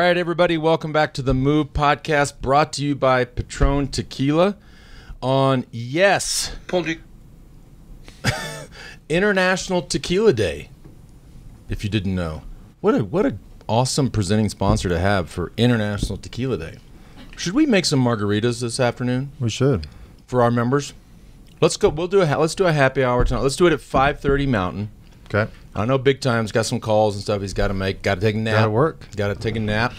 right, everybody, welcome back to the Move podcast, brought to you by Patron Tequila on, yes, International Tequila Day, if you didn't know. What a awesome presenting sponsor to have for International Tequila Day. Should we make some margaritas this afternoon? We should. For our members? Let's go. Let's do a happy hour tonight. Let's do it at 5:30 Mountain. Okay. I know Big Time's got some calls and stuff he's got to make. Got to take a nap. Got to work. Got to take a nap.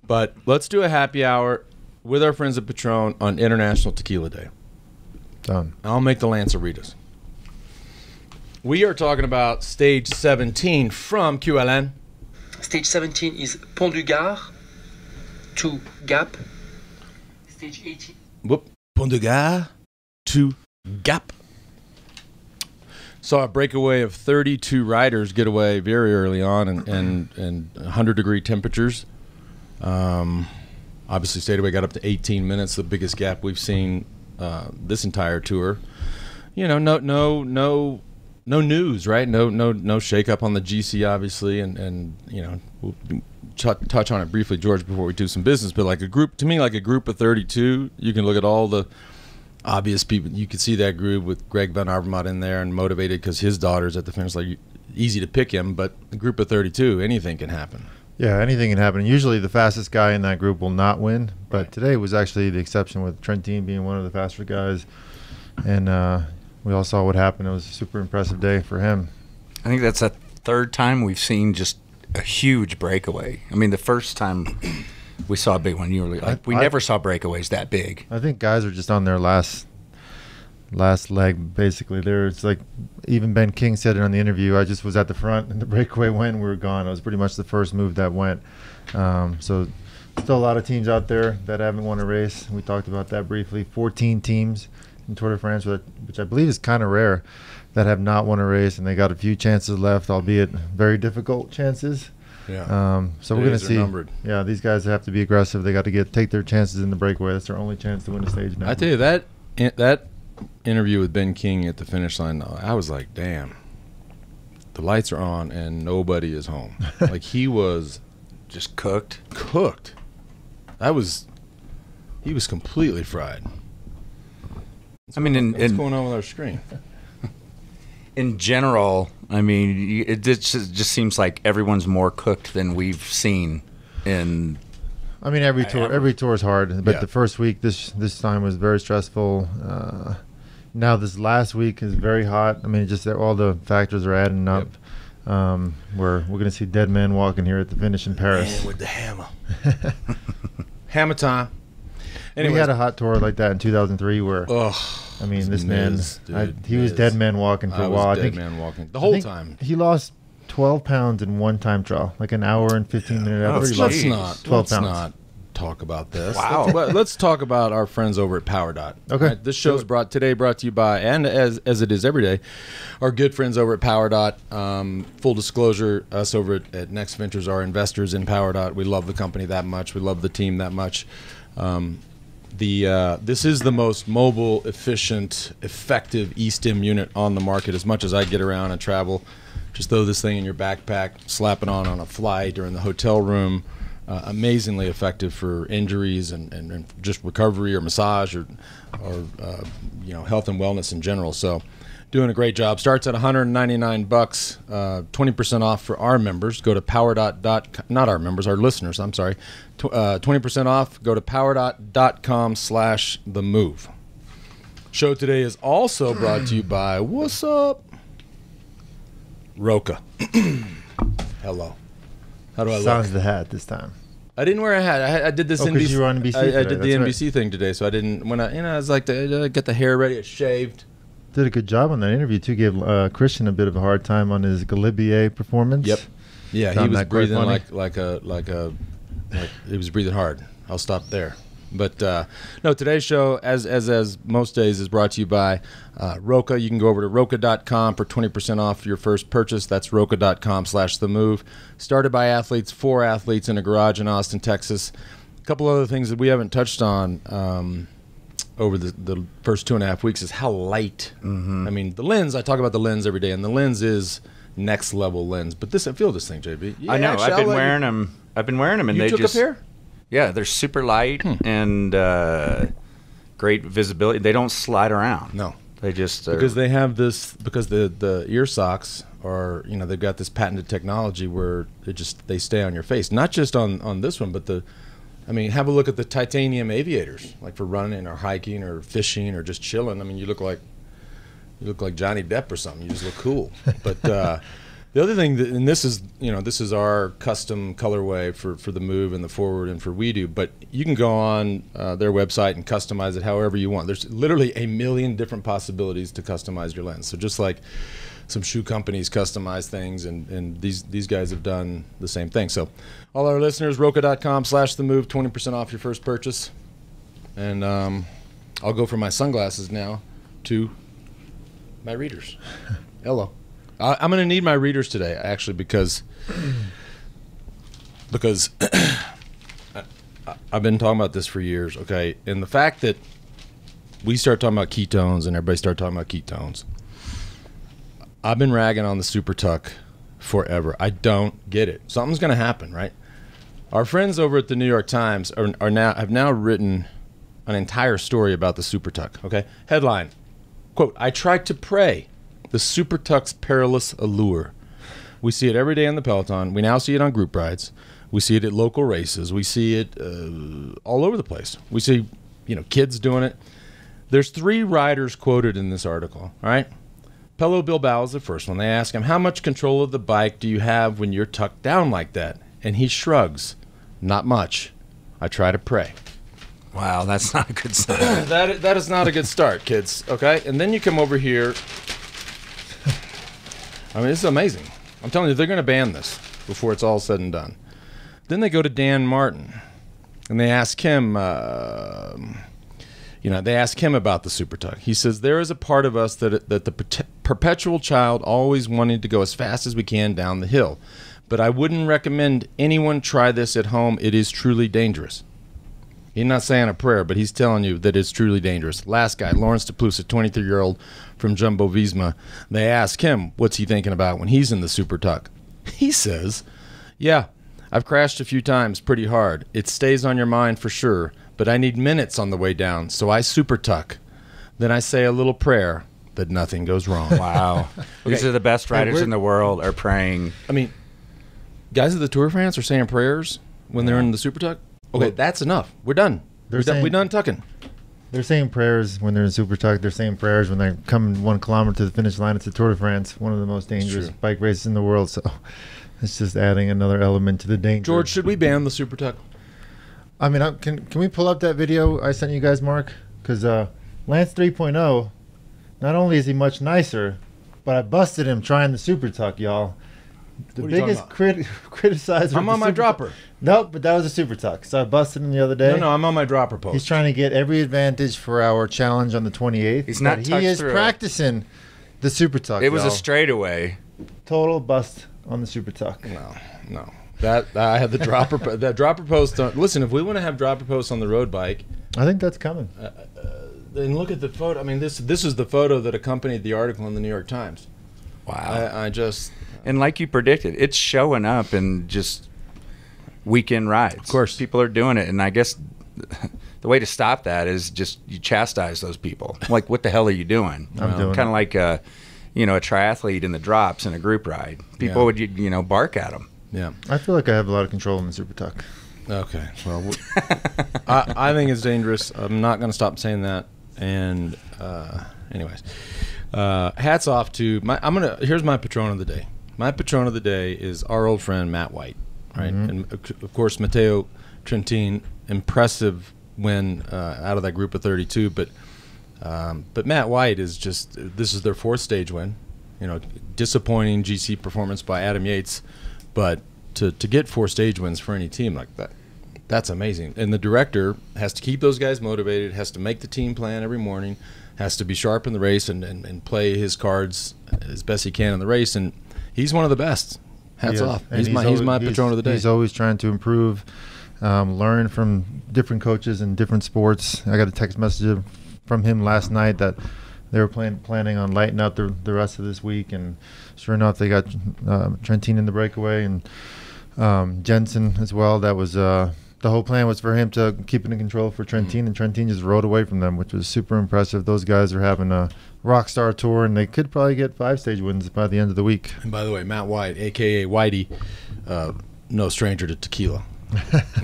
But let's do a happy hour with our friends at Patron on International Tequila Day. Done. I'll make the Lanceritas. We are talking about Stage 17 from QLN. Stage 17 is Pont du Gard to Gap. Stage 18. Pont du Gard to Gap. Saw a breakaway of 32 riders get away very early on and 100-degree temperatures. Obviously, stayed away, got up to 18 minutes, the biggest gap we've seen this entire tour. You know, no news, right? No shake up on the GC, obviously, and you know, we'll touch on it briefly, George, before we do some business. But like a group of 32, you can look at all the obvious people. You could see that group with Greg Van Avermaet in there and motivated because his daughter's at the finish. Like, easy to pick him, but a group of 32, anything can happen. Yeah, anything can happen. Usually the fastest guy in that group will not win, but today was actually the exception with Trentin being one of the faster guys. And we all saw what happened. It was a super impressive day for him. I think that's the third time we've seen just a huge breakaway. I mean, the first time we saw a big one, you were like, we never saw breakaways that big. I think guys are just on their last leg, basically. It's like even Ben King said it on the interview. I just was at the front and the breakaway went and we were gone. It was pretty much the first move that went. So still a lot of teams out there that haven't won a race. We talked about that briefly. 14 teams in Tour de France, which I believe is kind of rare, that have not won a race, and they got a few chances left, albeit very difficult chances. Yeah. So we're going to see. Numbered. Yeah, these guys have to be aggressive. They got to take their chances in the breakaway. That's their only chance to win the stage now. I tell you, that interview with Ben King at the finish line, I was like, damn, the lights are on and nobody is home. Like, he was just cooked. He was completely fried. What's going on with our screen? In general, I mean, it just seems like everyone's more cooked than we've seen in. I mean, every tour is hard, but the first week this time was very stressful. Now this last week is very hot. I mean, just all the factors are adding up. We're going to see dead men walking here at the finish in Paris. Man with the hammer. Hammer time. Anyways, we had a hot tour like that in 2003 where, I mean, this man, he was dead man walking for a while. I think man walking the whole time. He lost 12 pounds in one time trial, like an hour and 15 minute effort. Let's not talk about this. Wow. Let's talk about our friends over at PowerDot. Okay. Right, this show's brought to you by, and as it is every day, our good friends over at PowerDot. Full disclosure, us over at Next Ventures are investors in PowerDot. We love the company that much. We love the team that much. This is the most mobile, efficient, effective eSIM unit on the market. As much as I get around and travel, just throw this thing in your backpack, slap it on a flight or in the hotel room. Amazingly effective for injuries and just recovery or massage or health and wellness in general. So doing a great job. Starts at $199, 20% off for our members. Go to powerdot.com, not our members, our listeners, I'm sorry. 20% off. Go to powerdot.com/themove. Show today is also brought to you by, what's up? Roca. Hello. How do I look? Sounds the hat this time. I didn't wear a hat. I did this NBC. You were on NBC I did the NBC thing today, so I didn't. I was like, to get the hair ready, I shaved. Did a good job on that interview too. Gave Christian a bit of a hard time on his Galibier performance. Yep. Yeah, he was breathing like he was breathing hard. I'll stop there. But no, today's show, as most days, is brought to you by Roca. You can go over to roca.com for 20% off your first purchase. That's roca.com/themove. Started by athletes, for athletes, in a garage in Austin, Texas. A couple other things that we haven't touched on over the first 2.5 weeks is how light. I mean, the lens, I talk about the lens every day, and the lens is next level lens. But I feel this thing, JB. Yeah, I know. I've been wearing them I've been wearing them, and You they took just a pair? Yeah, they're super light and great visibility. They don't slide around. No. They just Because they have this, because the ear socks are, they've got this patented technology where they stay on your face. Not just on this one, but have a look at the titanium aviators, like for running or hiking or fishing or just chilling. I mean, you look like Johnny Depp or something. You just look cool. But the other thing, and this is our custom colorway for the Move and the Forward and for WeDo, but you can go on their website and customize it however you want. There's literally a million different possibilities to customize your lens. So just like some shoe companies customize things, and these guys have done the same thing. So all our listeners, Roka.com/TheMove, 20% off your first purchase. And I'll go from my sunglasses now to my readers. Hello. I'm going to need my readers today, actually, because I've been talking about this for years, okay? And the fact that we start talking about ketones and everybody start talking about ketones, I've been ragging on the Super Tuck forever. I don't get it. Something's going to happen, right? Our friends over at the New York Times have now written an entire story about the Super Tuck, okay? Headline, quote, "I tried to pray. The Super Tuck's perilous allure." We see it every day on the Peloton. We now see it on group rides. We see it at local races. We see it all over the place. We see, kids doing it. There's 3 riders quoted in this article, all right? Pello Bilbao is the first one. They ask him, "How much control of the bike do you have when you're tucked down like that?" And he shrugs, "Not much. I try to pray." Wow, that's not a good sign. That is not a good start, kids, okay? And then you come over here. I mean, this is amazing. I'm telling you, they're going to ban this before it's all said and done. Then they go to Dan Martin, and they ask him, they ask him about the Super Tuck. He says, "There is a part of us that the perpetual child always wanting to go as fast as we can down the hill. But I wouldn't recommend anyone try this at home. It is truly dangerous." He's not saying a prayer, but he's telling you that it's truly dangerous. Last guy, Lawrence Toluse, a 23-year-old from Jumbo Visma. They ask him, what's he thinking about when he's in the Super Tuck? He says, "Yeah, I've crashed a few times pretty hard. It stays on your mind for sure, but I need minutes on the way down, so I Super Tuck. Then I say a little prayer that nothing goes wrong." Wow. These are the best riders in the world are praying. I mean, guys at the Tour de France are saying prayers when they're in the Super Tuck? Okay, that's enough. We're done. We're done tucking. They're saying prayers when they're in Super Tuck. They're saying prayers when they're coming 1 kilometer to the finish line. It's the Tour de France, one of the most dangerous bike races in the world. So it's just adding another element to the danger. George, should we ban the Super Tuck? I mean, can we pull up that video I sent you guys, Mark? Because Lance 3.0, not only is he much nicer, but I busted him trying the Super Tuck, y'all. The biggest criticizer. I'm on my dropper. Nope, but that was a Super Tuck. So I busted him the other day. No, I'm on my dropper post. He's trying to get every advantage for our challenge on the 28th. He's not. He is practicing the Super Tuck. It was a straightaway. Total bust on the Super Tuck. No. That I had the dropper. That dropper post. Listen, if we want to have dropper posts on the road bike, I think that's coming. Then look at the photo. I mean, this is the photo that accompanied the article in the New York Times. Wow. I just. And like you predicted, it's showing up in just weekend rides. Of course. People are doing it. And I guess the way to stop that is just you chastise those people. Like, what the hell are you doing? I'm doing kind of like a triathlete in the drops in a group ride. People would, bark at them. Yeah. I feel like I have a lot of control in the Super Tuck. Okay. Well, I think it's dangerous. I'm not going to stop saying that. And anyways, hats off to here's my Patron of the day. My Patron of the day is our old friend Matt White, right? Mm-hmm. And of course, Matteo Trentin, impressive win out of that group of 32. But Matt White is this is their 4th stage win. Disappointing GC performance by Adam Yates, but to get 4 stage wins for any team like that, that's amazing. And the director has to keep those guys motivated, has to make the team plan every morning, has to be sharp in the race and play his cards as best he can in the race. And he's one of the best. Hats off. He's my Patron of the day. He's always trying to improve, learn from different coaches in different sports. I got a text message from him last night that they were planning on lighting up the rest of this week, and sure enough, they got Trentin in the breakaway, and Jensen as well. That was the whole plan was for him to keep it in control for Trentin, and Trentin just rode away from them, which was super impressive. Those guys are having a rock star tour, and they could probably get 5-stage wins by the end of the week. And by the way, Matt White, a.k.a. Whitey, no stranger to tequila.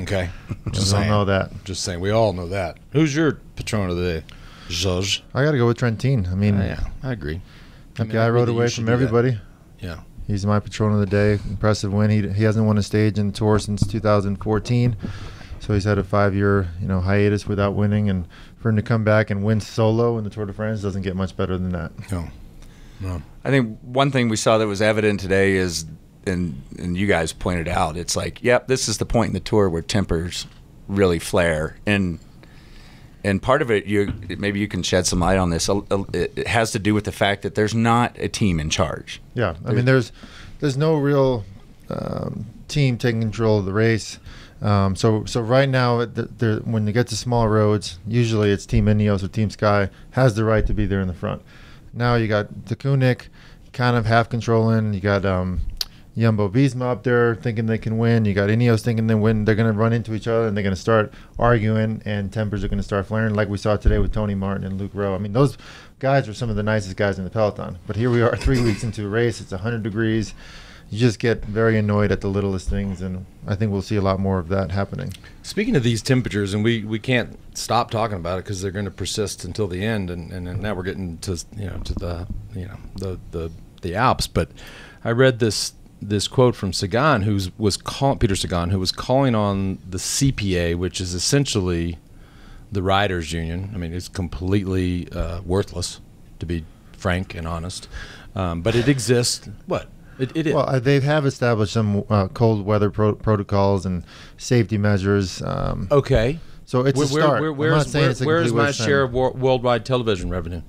Okay? Just don't know that. Just saying. We all know that. Who's your Patron of the day? George? I got to go with Trentin. I mean, yeah, I agree. The guy rode away from everybody. Yeah. He's my Patron of the day. Impressive win. He hasn't won a stage in the tour since 2014. So he's had a 5-year, hiatus without winning, and for him to come back and win solo in the Tour de France doesn't get much better than that. No. I think one thing we saw that was evident today is, and you guys pointed out, it's like, yep, this is the point in the tour where tempers really flare, and part of it, maybe you can shed some light on this. It has to do with the fact that there's not a team in charge. Yeah, I mean, there's no real team taking control of the race. So right now, when you get to smaller roads, usually it's Team Ineos or Team Sky has the right to be there in the front. Now you got Tekunik kind of half controlling. You got Jumbo-Visma up there thinking they can win. You got Ineos thinking they win. They're going to run into each other, and they're going to start arguing, and tempers are going to start flaring like we saw today with Tony Martin and Luke Rowe. I mean, those guys were some of the nicest guys in the peloton. But here we are 3 weeks into a race. It's 100 degrees. You just get very annoyed at the littlest things, and I think we'll see a lot more of that happening. Speaking of these temperatures, and we can't stop talking about it because they're going to persist until the end, and now we're getting to the Alps. But I read this quote from Sagan, Peter Sagan, who was calling on the CPA, which is essentially the riders' union. I mean, it's completely worthless, to be frank and honest, but it exists. What? It is. Well, they have established some cold weather protocols and safety measures. Okay. So it's a start. Where's my share of worldwide television revenue?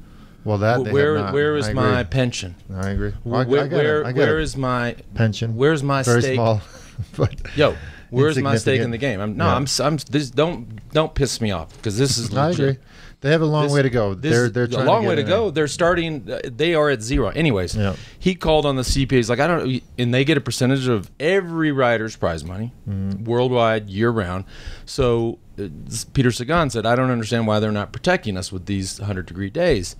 Well, where is my pension? I agree. Where is my pension? Where's my very stake? Small, but where's my stake in the game? Don't piss me off because this is legit. I agree. They have a long way to go. They're trying a long way to go. They're starting. They are at zero. Anyways, he called on the CPAs like and they get a percentage of every rider's prize money, worldwide, year round. So Peter Sagan said, I don't understand why they're not protecting us with these 100-degree days.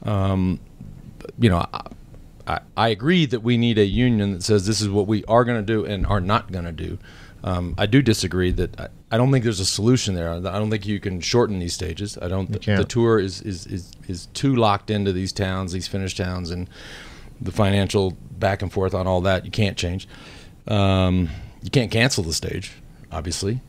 I agree that we need a union that says this is what we are going to do and are not going to do. I do disagree that I don't think there's a solution there. I don't think you can shorten these stages. The tour is too locked into these towns, these Finnish towns, and the financial back and forth on all that. You can't change. You can't cancel the stage, obviously.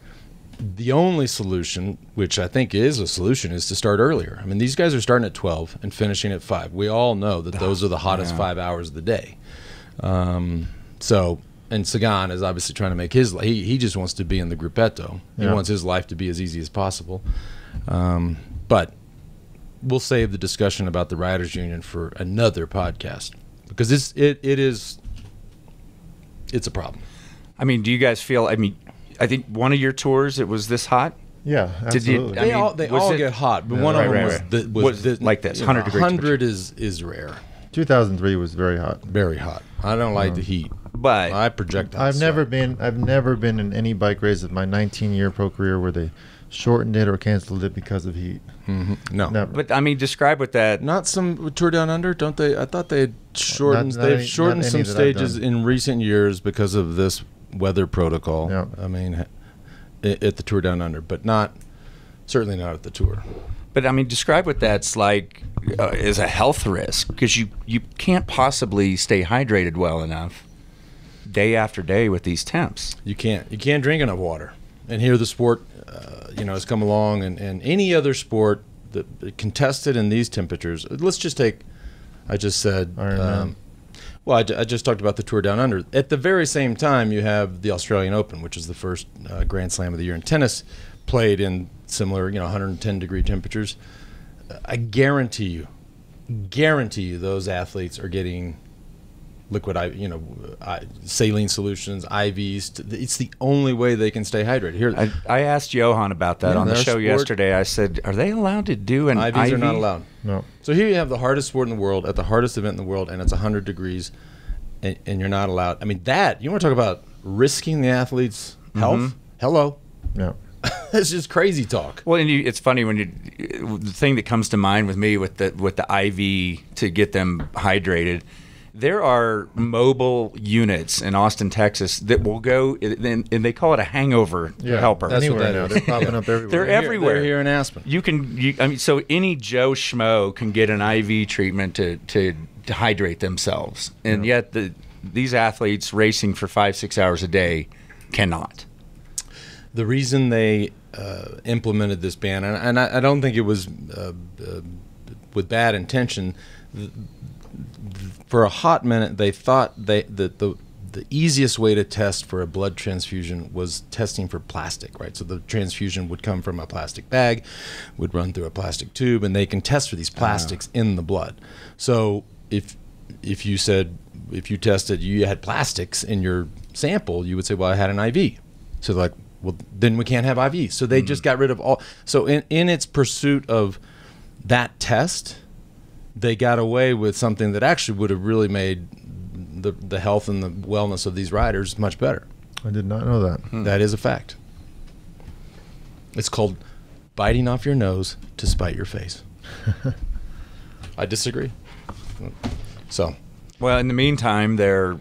The only solution, which I think is a solution, is to start earlier. I mean, these guys are starting at 12 and finishing at 5. We all know that those are the hottest 5 hours of the day. And Sagan is obviously trying to make his – he just wants to be in the gruppetto. He wants his life to be as easy as possible. But we'll save the discussion about the Riders Union for another podcast because it's a problem. I mean, do you guys feel – I think one of your tours, it was this hot? Yeah, absolutely. They all get hot, but one of them was like this, 100 degrees. 100 is rare. 2003 was very hot. Very hot. I don't like the heat. But I project. I've never been in any bike race of my 19-year pro career where they shortened it or canceled it because of heat. Mm-hmm. No, never. But describe what that. Not some Tour Down Under, don't they? I thought they had shortened. They've shortened some stages in recent years because of this weather protocol. Yeah. I mean, at the Tour Down Under, but certainly not at the Tour. But describe what that's like as a health risk because you can't possibly stay hydrated well enough day after day with these temps. You can't drink enough water. And here the sport, has come along, and any other sport that contested in these temperatures. Let's just take. I just said. I just talked about the Tour Down Under. At the very same time, you have the Australian Open, which is the first Grand Slam of the year in tennis, played in similar, 110-degree temperatures. I guarantee you, those athletes are getting liquid, saline solutions, IVs. It's the only way they can stay hydrated. Here, I asked Johan about that on the show yesterday. I said, "Are they allowed to do an IV?" IVs are not allowed. No. So here you have the hardest sport in the world at the hardest event in the world, and it's 100 degrees, and you're not allowed. I mean, you want to talk about risking the athlete's health. Hello. Yeah. It's just crazy talk. Well, and it's funny when the thing that comes to mind with me with the IV to get them hydrated. There are mobile units in Austin, Texas that will go and they call it a hangover helper. That's Anywhere what that now. is. They're popping up everywhere. They're everywhere. They're here in Aspen. I mean, so any Joe Schmo can get an IV treatment to hydrate themselves, and yet these athletes racing for 5-6 hours a day cannot. The reason they implemented this ban, and I don't think it was with bad intention. For a hot minute, they thought that the easiest way to test for a blood transfusion was testing for plastic, right? So the transfusion would come from a plastic bag, would run through a plastic tube, and they can test for these plastics in the blood. So if you tested you had plastics in your sample, you would say, well, I had an IV. So they're like, well, then we can't have IVs. So they just got rid of all. So in its pursuit of that test, they got away with something that actually would have really made the health and the wellness of these riders much better. I did not know that. That is a fact. It's called biting off your nose to spite your face. I disagree. So, well, in the meantime, they're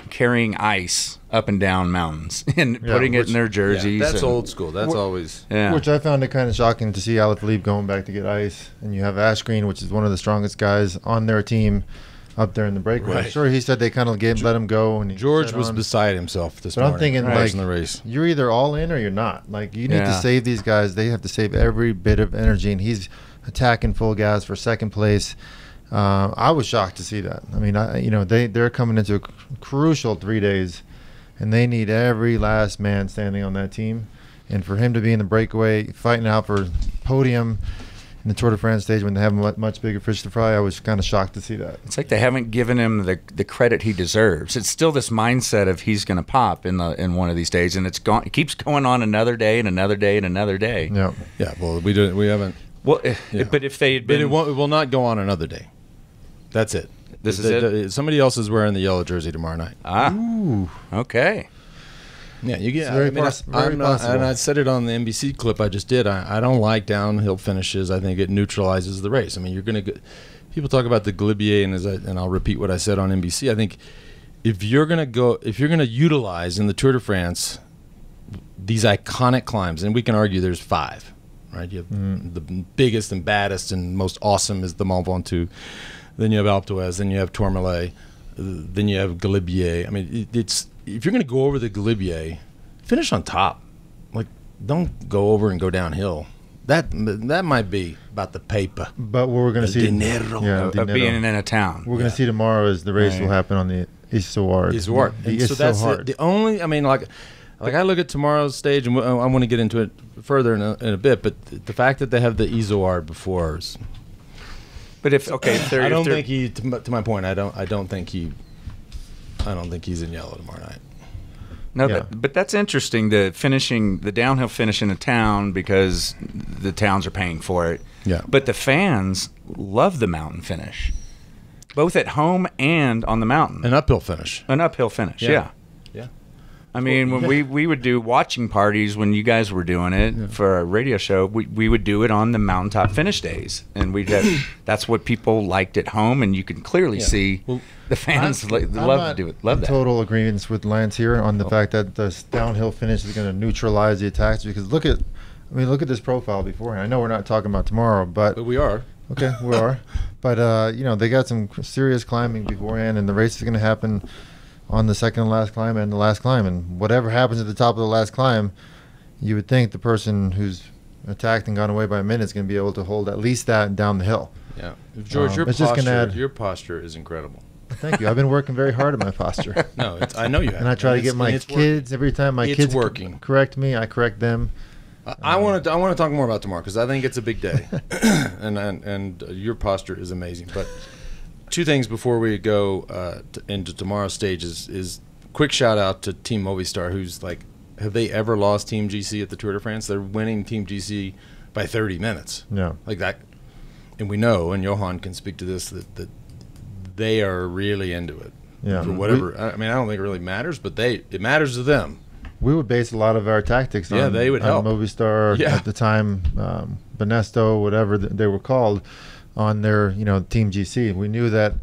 carrying ice up and down mountains and putting it in their jerseys. that's old school. That's always. Yeah. Which I found it kind of shocking to see Alaphilippe going back to get ice, and you have Ashgreen, which is one of the strongest guys on their team, up there in the breakaway. Right. Sure, he said they kind of let him go, and he George sat was on. beside himself this But morning. I'm thinking, watching like, the race. you're either all in or you're not. Like, you need to Yeah. save these guys. They have to save every bit of energy, and he's attacking full gas for second place. I was shocked to see that. I mean, they're coming into a crucial 3 days, and they need every last man standing on that team. And for him to be in the breakaway, fighting out for podium in the Tour de France stage when they have much bigger fish to fry, I was kind of shocked to see that. It's like they haven't given him the credit he deserves. It's still this mindset of he's going to pop in one of these days, and it keeps going on another day and another day and another day. Yeah. Yeah, well, we haven't. Well, but if they had But been, it will not go on another day. That's it. This is it? Somebody else is wearing the yellow jersey tomorrow night. Okay. Yeah, you get. It's very very possible. and I said it on the NBC clip I just did. I don't like downhill finishes. I think it neutralizes the race. I mean, you're going to. People talk about the Galibier, and I'll repeat what I said on NBC. I think if you're going to utilize in the Tour de France these iconic climbs, and we can argue there's 5, right? You have the biggest and baddest and most awesome is the Mont Ventoux. Then you have Alpe d'Huez. Then you have Tourmalet. Then you have Galibier. I mean, it's if you're going to go over the Galibier, finish on top. Like, don't go over and go downhill. That might be about the paper. But what we're going to see, dinero. Of being in a town. we're going to see tomorrow is the race will happen on the Isoard. And so that's hard. the only. I mean, like I look at tomorrow's stage, and I want to get into it further in a bit. But the fact that they have the Isoard before is. But if they're, I don't if they're- think he. To my point, I don't think he's in yellow tomorrow night. No, Yeah. but that's interesting. The downhill finish in a town because the towns are paying for it. Yeah. But the fans love the mountain finish, both at home and on the mountain. An uphill finish. An uphill finish, yeah. Yeah. I mean, when we would do watching parties when you guys were doing it for a radio show, we would do it on the mountaintop finish days, and that's what people liked at home, and you can clearly see the fans love to do it. Love that. Total agreements with Lance here on the fact that this downhill finish is going to neutralize the attacks, because look at this profile beforehand. I know we're not talking about tomorrow, but we are. okay, we are. But they got some serious climbing beforehand, and the race is going to happen on the second and last climb and the last climb, and whatever happens at the top of the last climb, you would think the person who's attacked and gone away by a minute is going to be able to hold at least that down the hill. Yeah, George, it's just gonna add- your posture is incredible. Thank you. I've been working very hard at my posture, No, I know you have. and I try to get my kids every time my It's kids working. correct me, I correct them. I want to talk more about tomorrow because I think it's a big day, and your posture is amazing. But 2 things before we go into tomorrow's stage is quick shout out to Team Movistar, who's like, have they ever lost Team GC at the Tour de France? They're winning Team GC by 30 minutes. Yeah. Like that, and we know, and Johan can speak to this, that they are really into it. Yeah. for whatever. I mean, I don't think it really matters, but it matters to them. We would base a lot of our tactics on, they would help. Movistar at the time, Benesto, whatever they were called, on their Team GC. We knew that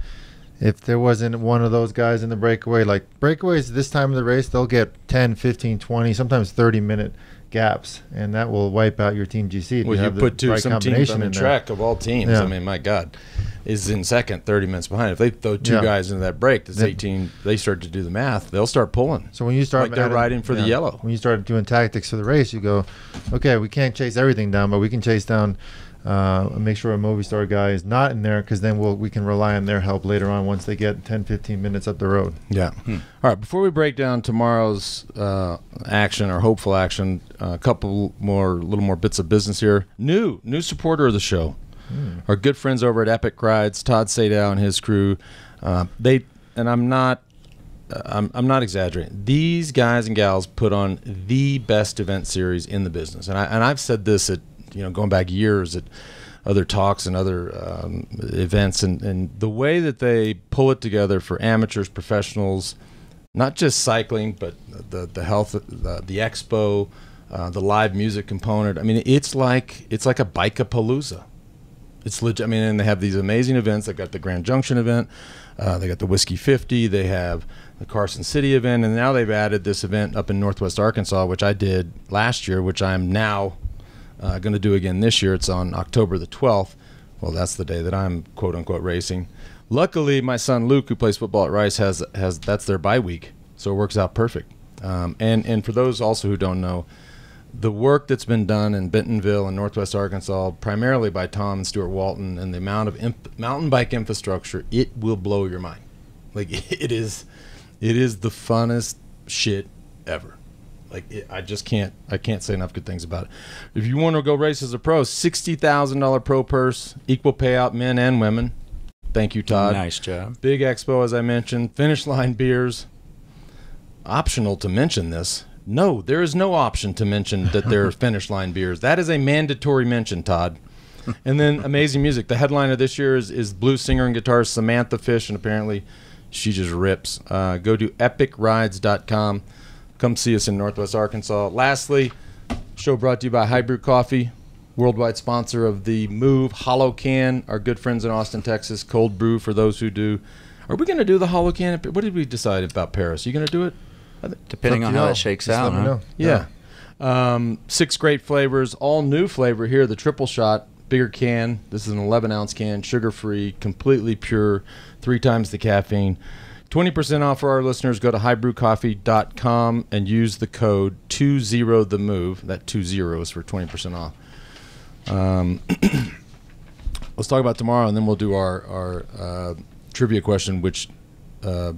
if there wasn't one of those guys in the breakaway, like breakaways this time of the race, they'll get 10, 15, 20, sometimes 30-minute gaps, and that will wipe out your Team GC. If Well, you put some teams on the track of all teams. Yeah. I mean, my God, is in second, 30 minutes behind. If they throw two guys into that break, that's 18. They start to do the math. They'll start pulling. So when you start, like they're riding for the yellow. When you start doing tactics for the race, you go, okay, we can't chase everything down, but we can chase down. Make sure a Movistar guy is not in there, because then we can rely on their help later on once they get 10, 15 minutes up the road. Yeah. All right. Before we break down tomorrow's action or hopeful action, a couple little more bits of business here. New supporter of the show, our good friends over at Epic Rides, Todd Sadow and his crew. I'm not exaggerating. These guys and gals put on the best event series in the business, and I've said this at going back years at other talks and other events, and the way that they pull it together for amateurs, professionals, not just cycling, but the health, the expo, the live music component. I mean, it's like a bike-a-palooza. It's legit. I mean, and they have these amazing events. They've got the Grand Junction event. They got the Whiskey 50. They have the Carson City event, and now they've added this event up in Northwest Arkansas, which I did last year, which I'm now going to do again this year. It's on October the 12th. Well, that's the day that I'm quote unquote racing. Luckily, my son Luke, who plays football at Rice, has that's their bye week, so it works out perfect. And for those also who don't know, the work that's been done in Bentonville and Northwest Arkansas, primarily by Tom and Stuart Walton, and the amount of mountain bike infrastructure, it will blow your mind. Like it is the funnest shit ever. Like I can't say enough good things about it. If you want to go race as a pro, $60,000 pro purse, equal payout, men and women. Thank you, Todd. Nice job. Big expo, as I mentioned. Finish line beers. Optional to mention this. No, there is no option to mention that there are finish line beers. That is a mandatory mention, Todd. And then amazing music. The headliner this year is blues singer and guitarist Samantha Fish, and apparently she just rips. Go to epicrides.com. Come see us in Northwest Arkansas. Lastly, show brought to you by High Brew Coffee, worldwide sponsor of the Move Hollow Can, our good friends in Austin, Texas, cold brew for those who do. Are we going to do the Hollow Can? What did we decide about Paris? Are you going to do it? Depending on how it shakes out. Huh? Yeah. 6 great flavors, all new flavor here, the triple shot, bigger can. This is an 11-ounce can, sugar-free, completely pure, 3 times the caffeine. 20% off for our listeners. Go to highbrewcoffee.com and use the code 20THEMOVE. That 20 is for 20% off. Let's talk about tomorrow, and then we'll do our trivia question, which,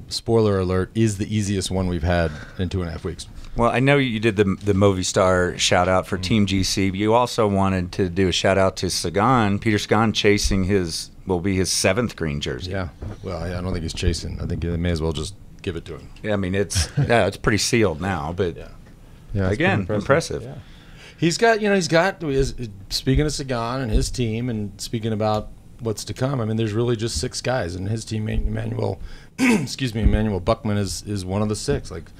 spoiler alert, is the easiest one we've had in 2.5 weeks. Well, I know you did the Movistar shout-out for Team GC, but you also wanted to do a shout-out to Sagan. Peter Sagan chasing his 7th green jersey. Yeah. Well, I don't think he's chasing. I think they may as well just give it to him. Yeah, I mean, it's pretty sealed now, but again, impressive. Yeah. He's got, speaking of Sagan and his team and speaking about what's to come, I mean, there's really just 6 guys, and his teammate, Emmanuel Buckman is one of the 6. Like,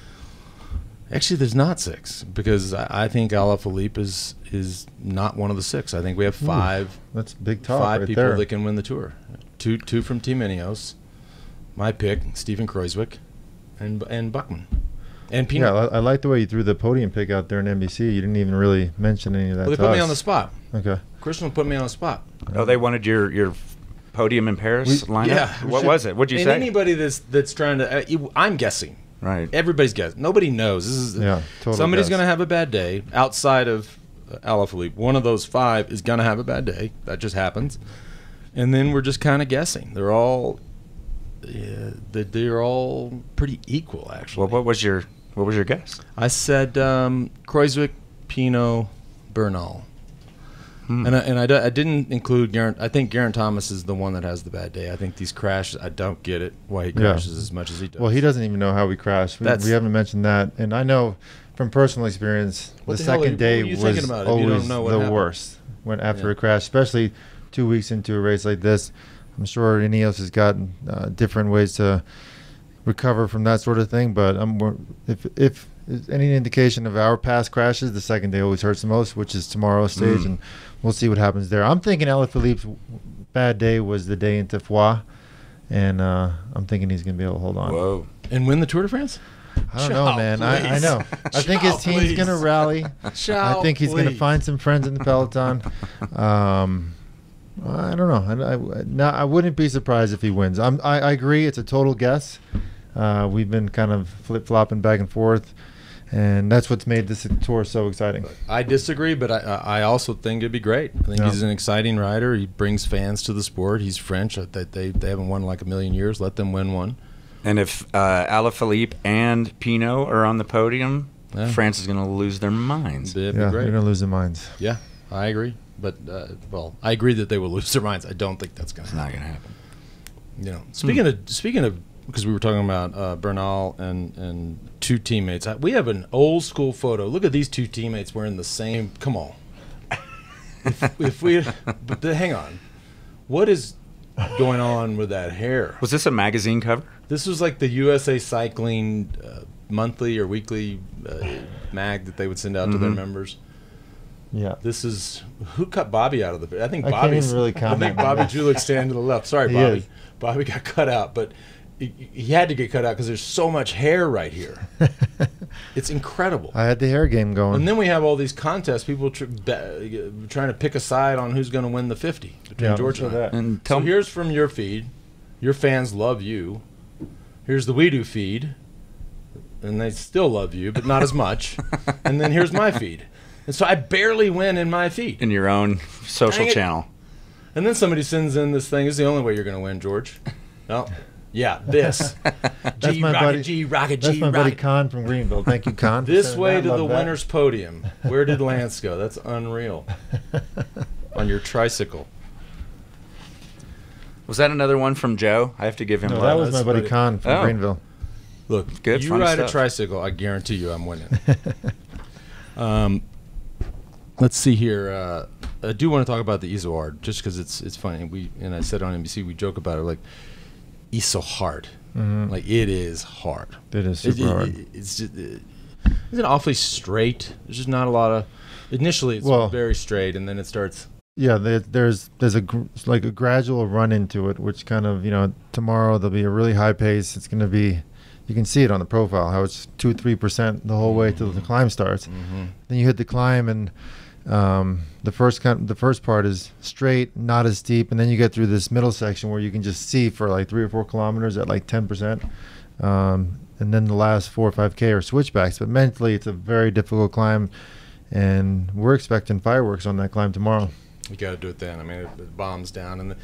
actually, there's not 6, because I think Alaphilippe is not one of the 6. I think we have 5. That's big talk. 5 right people there. that can win the Tour. Two from Team Ineos. My pick, Stephen Kreuzwick, and Buckman, and Pinot. Yeah, I like the way you threw the podium pick out there in NBC. You didn't even really mention any of that. Well, they put me on the spot. Okay. Christian put me on the spot. Oh, they wanted your podium in Paris lineup? Yeah. What was it? What'd you say? Anybody that's trying to, I'm guessing. Right. Everybody's guessing. Nobody knows. This is somebody's going to have a bad day outside of Alaphilippe. One of those 5 is going to have a bad day. That just happens. And then we're just kind of guessing. They're all pretty equal, actually. Well, what was your guess? I said Kreuzwick, Pinot, Bernal. And I didn't include Geraint. I think Geraint Thomas is the one that has the bad day. I think these crashes, I don't get it why he crashes as much as he does. Well, he doesn't even know how we crashed. We haven't mentioned that. And I know from personal experience, the second day was always the worst after a crash, especially 2 weeks into a race like this. I'm sure Ineos has gotten different ways to recover from that sort of thing. But if there's any indication of our past crashes, the second day always hurts the most, which is tomorrow's stage, and we'll see what happens there. I'm thinking Alaphilippe's bad day was the day into Foix, and I'm thinking he's going to be able to hold on. Whoa. And win the Tour de France? I don't know, man. I know. I think his team's going to rally. I think he's going to find some friends in the peloton. I don't know. I wouldn't be surprised if he wins. I agree. It's a total guess. We've been kind of flip-flopping back and forth, and that's what's made this tour so exciting. I disagree, but I also think it'd be great. I think he's an exciting rider. He brings fans to the sport. He's French. They haven't won like a million years. Let them win one. And if Alaphilippe and Pinot are on the podium, France is going to lose their minds. It'd be Yeah, great. they're going to lose their minds. Yeah, I agree. But, I agree that they will lose their minds. I don't think that's going to happen. It's not going to happen. You know, speaking of, because we were talking about Bernal and two teammates. We have an old school photo. Look at these two teammates wearing the same. Come on. But hang on. What is going on with that hair? Was this a magazine cover? This was like the USA Cycling monthly or weekly mag that they would send out to their members. Yeah. This is who cut Bobby out of the. I think I can't Bobby's. even really I comment think on Bobby that. Julick's standing to the left. Sorry, He Bobby. is. Bobby got cut out, but he had to get cut out because there's so much hair right here. It's incredible. I had the hair game going. And then we have all these contests. People trying to pick a side on who's going to win the 50 between George and I. And So here's from your feed. Your fans love you. Here's the We Do feed, and they still love you, but not as much. And then here's my feed. And so I barely win in my feed. In your own social Dang it. channel. And then somebody sends in this thing. This is the only way you're going to win, George. No. Yeah, this. That's my buddy. G-Rocket, That's my buddy G-Rocket. Con from Greenville. Thank you, Con. for This sending way that. to Love the that. winner's podium. Where did Lance go? That's unreal. On your tricycle. Was that another one from Joe? I have to give him No, love. that was my That's buddy buddy. Con from Oh. Greenville. Look, Good, you fun ride a stuff. tricycle, I guarantee you I'm winning. Let's see here. I do want to talk about the Izoard, just because it's funny. And I said on NBC, we joke about it, like, he's so hard. Like, it is hard. It is super hard. It's just, it's awfully straight. There's just not a lot of. Initially, it's very straight, and then it starts. Yeah, there's like a gradual run into it, which kind of, tomorrow there'll be a really high pace. It's going to be, you can see it on the profile, how it's 2-3% the whole way till the climb starts. Then you hit the climb, and the first part is straight, not as steep, and then you get through this middle section where you can just see for like 3 or 4 kilometers at like 10%. And then the last 4 or 5K are switchbacks. But mentally, it's a very difficult climb, and we're expecting fireworks on that climb tomorrow. You got to do it then. I mean, it bombs down, and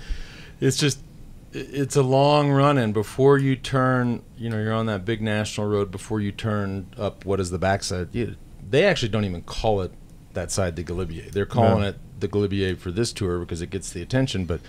it's a long run. And before you turn, you're on that big national road. Before you turn up, what is the backside? They actually don't even call it that side, the Galibier. They're calling it the Galibier for this tour because it gets the attention, but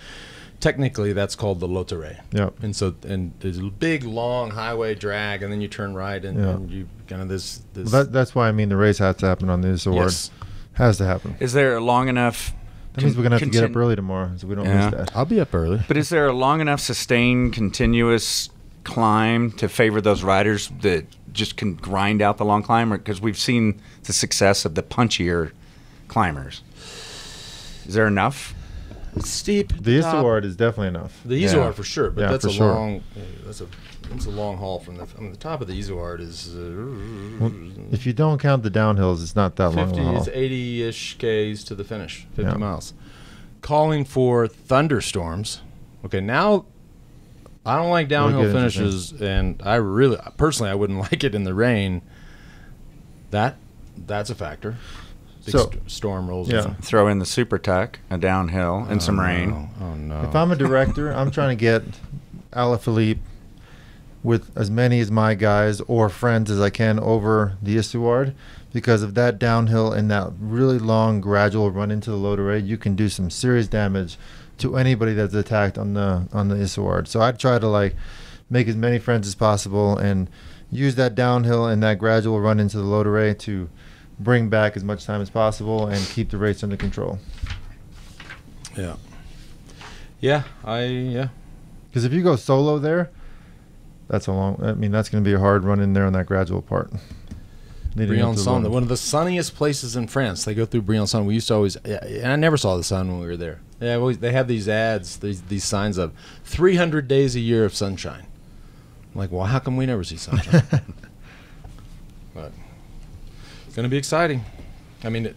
technically that's called the Loteret. Yep. And there's a big long highway drag, and then you turn right, and you kind of this. Well, that's why the race has to happen on this award. Yes. Has to happen. Is there a long enough... That means we're going to have to get up early tomorrow, so we don't miss that. I'll be up early. But is there a long enough sustained, continuous climb to favor those riders that just can grind out the long climb? Because we've seen the success of the punchier climbers. Is there enough? It's steep. at The top. Izoard is definitely enough. The Izoard for sure, but Yeah, that's for a sure. long. That's a long haul from the. The top of the Izoard is. If you don't count the downhills, it's not that long 50 a haul. is 80-ish Ks to the finish, 50 Yeah. miles. Calling for thunderstorms. Okay, now I don't like downhill get finishes, and I really, personally, I wouldn't like it in the rain. That's a factor. Big So- storm rolls. Yeah. in. Throw in the super tuck, a downhill, and some rain. Oh no! If I'm a director, I'm trying to get Alaphilippe with as many as my guys or friends as I can over the Izoard, because of that downhill and that really long gradual run into the Loteret, you can do some serious damage to anybody that's attacked on the Izoard. So I'd try to make as many friends as possible and use that downhill and that gradual run into the Loteret to bring back as much time as possible and keep the race under control. Yeah. Yeah. Because if you go solo there, that's a long. I mean, that's going to be a hard run in there on that gradual part. Briançon, one of the sunniest places in France. They go through Briançon. We used to always, and I never saw the sun when we were there. They have these ads, these signs of 300 days a year of sunshine. I'm like, well, how come we never see sunshine? But it's going to be exciting. I mean,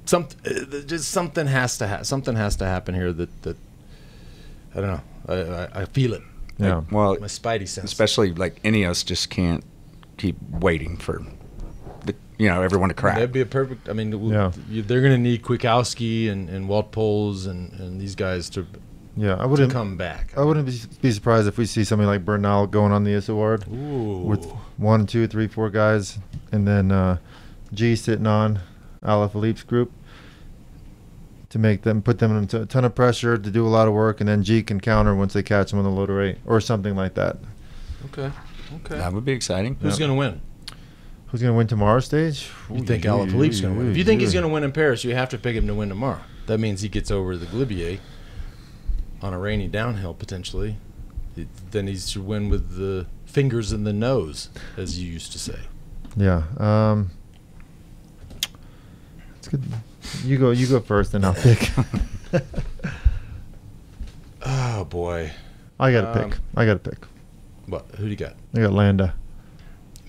just something has to happen here that I don't know. I feel it. Yeah. Like, well, my spidey sense. Especially like Ineos just can't keep waiting for everyone to crack. That'd be a perfect. I mean, they're going to need Kwiatkowski and Walt Poles and these guys to come back. I wouldn't be surprised if we see somebody like Bernal going on the Isouard with 1, 2, 3, 4 guys, and then G sitting on Alaphilippe's group to put them into a ton of pressure to do a lot of work, and then G can counter once they catch them on the low to rate or something like that. Okay. That would be exciting. Who's going to win? Who's going to win tomorrow's stage? You think Alaphilippe's going to win? If you think he's going to win in Paris, you have to pick him to win tomorrow. That means he gets over the Glibier on a rainy downhill potentially. Then he should win with the fingers in the nose, as you used to say. Yeah. It's good. You go first, and I'll pick. Oh boy. I got to pick. What? Who do you got? I got Landa.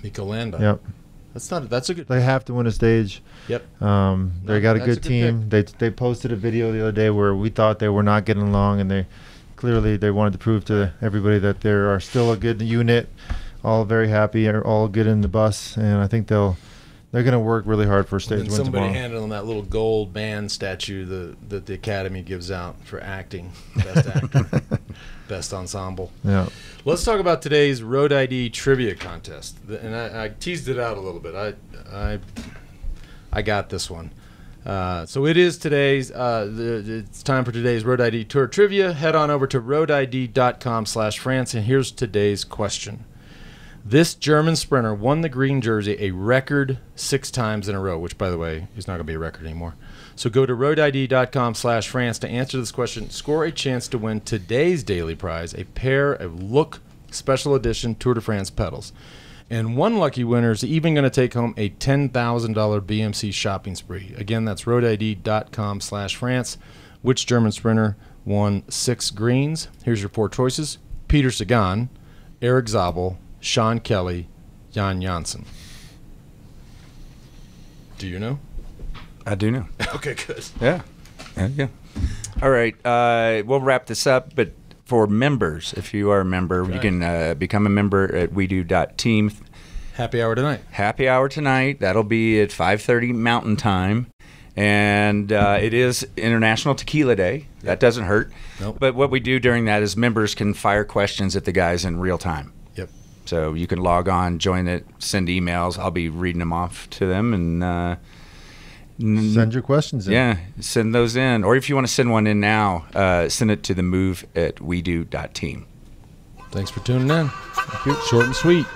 Miko Landa. Yep. That's a good. They have to win a stage. Yep. They got a good team. They posted a video the other day where we thought they were not getting along, and they wanted to prove to everybody that they are still a good unit, all very happy, all good in the bus, and I think they're going to work really hard for a stage win tomorrow. Somebody handed them that little gold band statue that the Academy gives out for acting, best actor, best ensemble. Yeah. Let's talk about today's RoadID trivia contest, and I teased it out a little bit. I got this one. So it is today's. It's time for today's RoadID Tour trivia. Head on over to roadid.com/France, and here's today's question. This German sprinter won the green jersey a record 6 times in a row, which, by the way, is not going to be a record anymore. So go to roadid.com/France to answer this question. Score a chance to win today's daily prize, a pair of Look Special Edition Tour de France pedals. And one lucky winner is even going to take home a $10,000 BMC shopping spree. Again, that's roadid.com/France. Which German sprinter won 6 greens? Here's your 4 choices. Peter Sagan, Eric Zabel, Sean Kelly, Jan Janssen. Do you know? I do know. Okay, good. Yeah. All right. We'll wrap this up, but for members, if you are a member, you can become a member at wedo.team. Happy hour tonight. Happy hour tonight. That'll be at 5:30 Mountain Time. And it is International Tequila Day. That doesn't hurt. Nope. But what we do during that is members can fire questions at the guys in real time. Yep. So you can log on, join it, send emails. I'll be reading them off to them and send your questions in. Yeah, send those in. Or if you want to send one in now, send it to THEMOVE at wedo.team. Thanks for tuning in. Thank you. Short and sweet.